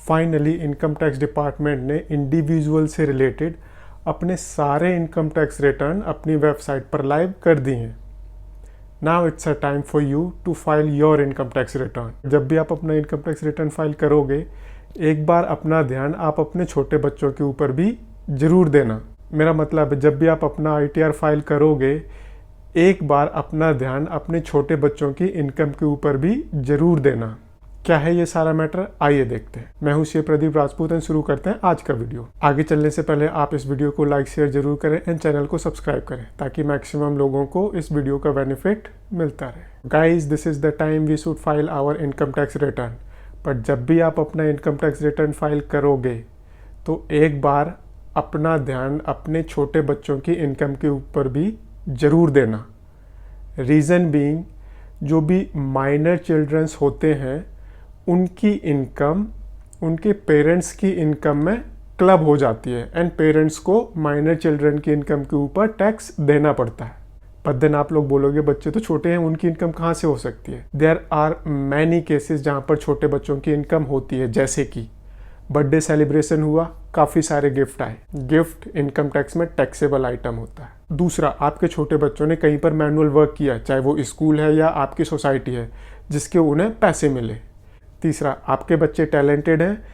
Finally income tax department ने individual से related अपने सारे इनकम टैक्स रिटर्न अपनी वेबसाइट पर लाइव कर दिए हैं। Now it's a time for you to file your income tax return. जब भी आप अपना इनकम टैक्स रिटर्न फाइल करोगे, एक बार अपना ध्यान आप अपने छोटे बच्चों के ऊपर भी ज़रूर देना। मेरा मतलब है, जब भी आप अपना ITR फाइल करोगे, एक बार अपना ध्यान अपने छोटे बच्चों की इनकम के ऊपर भी ज़रूर देना। क्या है ये सारा मैटर, आइए देखते हैं। मैं हूं श्री प्रदीप राजपूत और शुरू करते हैं आज का वीडियो। आगे चलने से पहले आप इस वीडियो को लाइक शेयर जरूर करें एंड चैनल को सब्सक्राइब करें ताकि मैक्सिमम लोगों को इस वीडियो का बेनिफिट मिलता रहे। Guys, this is the time we should file our income tax return. But जब भी आप अपना इनकम टैक्स रिटर्न फाइल करोगे तो एक बार अपना ध्यान अपने छोटे बच्चों की इनकम के ऊपर भी जरूर देना। रीज़न बीइंग, जो भी माइनर चिल्ड्रंस होते हैं उनकी इनकम उनके पेरेंट्स की इनकम में क्लब हो जाती है एंड पेरेंट्स को माइनर चिल्ड्रन की इनकम के ऊपर टैक्स देना पड़ता है। बट देन आप लोग बोलोगे बच्चे तो छोटे हैं, उनकी इनकम कहाँ से हो सकती है? देयर आर मैनी केसेस जहाँ पर छोटे बच्चों की इनकम होती है, जैसे कि बर्थडे सेलिब्रेशन हुआ, काफ़ी सारे गिफ्ट आए। गिफ्ट इनकम टैक्स में टैक्सेबल आइटम होता है। दूसरा, आपके छोटे बच्चों ने कहीं पर मैनुअल वर्क किया, चाहे वो स्कूल है या आपकी सोसाइटी है, जिसके उन्हें पैसे मिले। तीसरा, आपके बच्चे टैलेंटेड हैं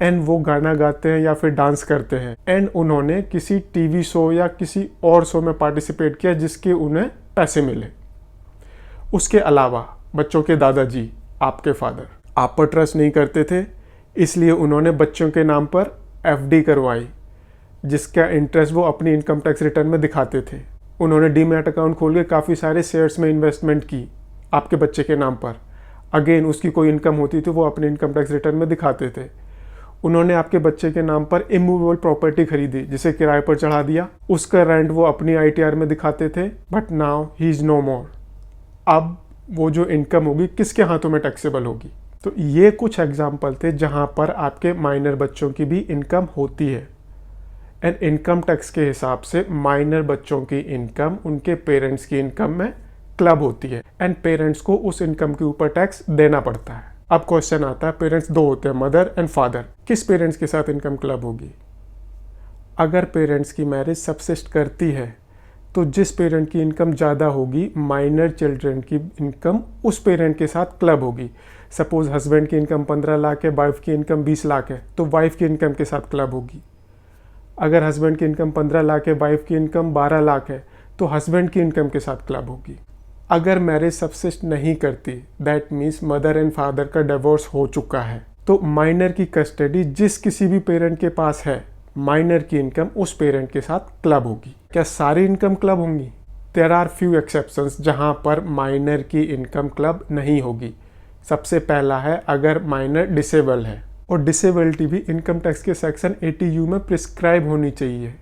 एंड वो गाना गाते हैं या फिर डांस करते हैं एंड उन्होंने किसी टीवी शो या किसी और शो में पार्टिसिपेट किया जिसके उन्हें पैसे मिले। उसके अलावा बच्चों के दादाजी, आपके फादर, आप पर ट्रस्ट नहीं करते थे, इसलिए उन्होंने बच्चों के नाम पर FD करवाई जिसका इंटरेस्ट वो अपनी इनकम टैक्स रिटर्न में दिखाते थे। उन्होंने डीमैट अकाउंट खोल के काफ़ी सारे शेयर्स में इन्वेस्टमेंट की आपके बच्चे के नाम पर। अगेन उसकी कोई इनकम होती थी वो अपने इनकम टैक्स रिटर्न में दिखाते थे। उन्होंने आपके बच्चे के नाम पर इमूवेबल प्रॉपर्टी खरीदी, जिसे किराए पर चढ़ा दिया, उसका रेंट वो अपनी ITR में दिखाते थे। But now he is no more. अब वो जो इनकम होगी किसके हाथों में टैक्सेबल होगी? तो ये कुछ एग्जाम्पल थे जहां पर आपके माइनर बच्चों की भी इनकम होती है एंड इनकम टैक्स के हिसाब से माइनर बच्चों की इनकम उनके पेरेंट्स की इनकम में क्लब होती है एंड पेरेंट्स को उस इनकम के ऊपर टैक्स देना पड़ता है। अब क्वेश्चन आता है, पेरेंट्स दो होते हैं, मदर एंड फादर, किस पेरेंट्स के साथ इनकम क्लब होगी? अगर पेरेंट्स की मैरिज सब्सिस्ट करती है तो जिस पेरेंट की इनकम ज़्यादा होगी, माइनर चिल्ड्रन की इनकम उस पेरेंट के साथ क्लब होगी। सपोज हस्बैंड की इनकम 15 लाख है, वाइफ की इनकम 20 लाख है, तो वाइफ की इनकम के साथ क्लब होगी। अगर हस्बैंड की इनकम 15 लाख है, वाइफ की इनकम 12 लाख है, तो हस्बैंड की इनकम के साथ क्लब होगी। अगर मैरिज सब्सिस्ट नहीं करती, that means mother and father का डिवोर्स हो चुका है, तो माइनर की कस्टडी जिस किसी भी पेरेंट के पास है, माइनर की इनकम उस पेरेंट के साथ क्लब होगी। क्या सारी इनकम क्लब होंगी? देयर आर फ्यू एक्सेप्शंस जहां पर माइनर की इनकम क्लब नहीं होगी। सबसे पहला है, अगर माइनर डिसेबल है, और डिसेबिलिटी भी इनकम टैक्स के सेक्शन 80U में प्रिस्क्राइब होनी चाहिए,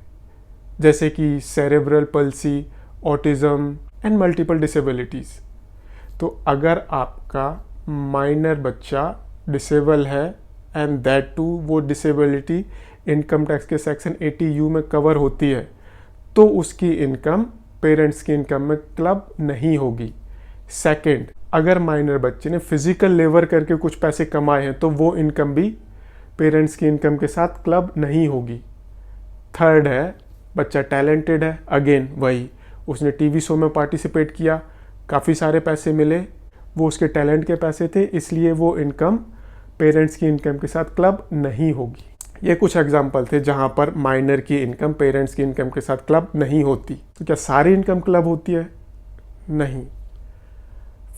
जैसे कि cerebral palsy, autism and multiple disabilities. तो अगर आपका माइनर बच्चा डिसेबल है एंड दैट टू वो डिसेबिलिटी इनकम टैक्स के सेक्शन 80U में कवर होती है, तो उसकी इनकम पेरेंट्स की इनकम में क्लब नहीं होगी। सेकंड, अगर माइनर बच्चे ने फिजिकल लेबर करके कुछ पैसे कमाए हैं तो वो इनकम भी पेरेंट्स की इनकम के साथ क्लब नहीं होगी। थर्ड है, बच्चा टैलेंटेड है, अगेन वही, उसने टीवी शो में पार्टिसिपेट किया, काफ़ी सारे पैसे मिले, वो उसके टैलेंट के पैसे थे, इसलिए वो इनकम पेरेंट्स की इनकम के साथ क्लब नहीं होगी। ये कुछ एग्जाम्पल थे जहाँ पर माइनर की इनकम पेरेंट्स की इनकम के साथ क्लब नहीं होती। तो क्या सारी इनकम क्लब होती है? नहीं।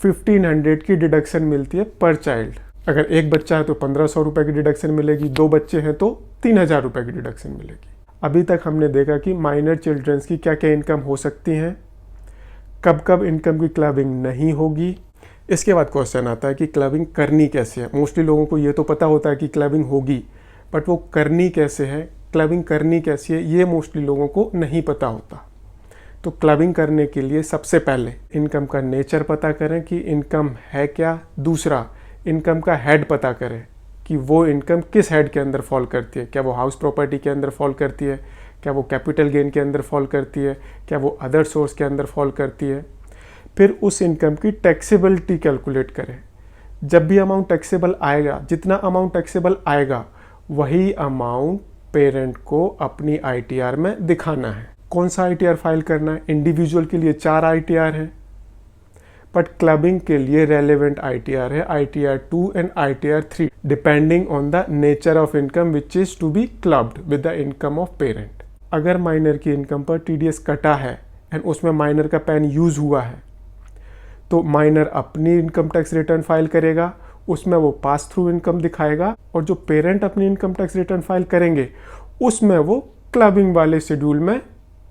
1500 की डिडक्शन मिलती है पर चाइल्ड। अगर एक बच्चा है तो 1500 रुपये की डिडक्शन मिलेगी, 2 बच्चे हैं तो 3000 रुपये की डिडक्शन मिलेगी। अभी तक हमने देखा कि माइनर चिल्ड्रंस की क्या क्या इनकम हो सकती हैं, कब कब इनकम की क्लबिंग नहीं होगी। इसके बाद क्वेश्चन आता है कि क्लबिंग करनी कैसे है। मोस्टली लोगों को ये तो पता होता है कि क्लबिंग होगी, बट वो करनी कैसे है, क्लबिंग करनी कैसी है, ये मोस्टली लोगों को नहीं पता होता। तो क्लबिंग करने के लिए सबसे पहले इनकम का नेचर पता करें कि इनकम है क्या। दूसरा, इनकम का हेड पता करें कि वो इनकम किस हेड के अंदर फॉल करती है। क्या वो हाउस प्रॉपर्टी के अंदर फॉल करती है, क्या वो कैपिटल गेन के अंदर फॉल करती है, क्या वो अदर सोर्स के अंदर फॉल करती है। फिर उस इनकम की टैक्सेबिलिटी कैलकुलेट करें। जब भी अमाउंट टैक्सेबल आएगा, जितना अमाउंट टैक्सेबल आएगा वही अमाउंट पेरेंट को अपनी ITR में दिखाना है। कौन सा ITR फाइल करना है? इंडिविजुअल के लिए 4 ITR हैं, बट क्लबिंग के लिए रेलेवेंट ITR है ITR 2 and ITR 3 depending on the nature of income which is to be clubbed with the income of parent. अगर माइनर की इनकम पर TDS कटा है एंड उसमें माइनर का पैन यूज हुआ है, तो माइनर अपनी इनकम टैक्स रिटर्न फाइल करेगा, उसमें वो पास थ्रू इनकम दिखाएगा, और जो पेरेंट अपनी इनकम टैक्स रिटर्न फाइल करेंगे उसमें वो क्लबिंग वाले शेड्यूल में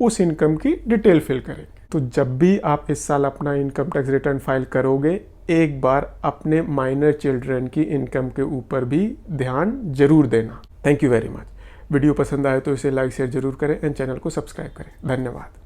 उस इनकम की डिटेल फिल करेंगे। तो जब भी आप इस साल अपना इनकम टैक्स रिटर्न फाइल करोगे, एक बार अपने माइनर चिल्ड्रन की इनकम के ऊपर भी ध्यान जरूर देना। Thank you very much. Video पसंद आए तो इसे लाइक शेयर जरूर करें एंड चैनल को सब्सक्राइब करें। धन्यवाद।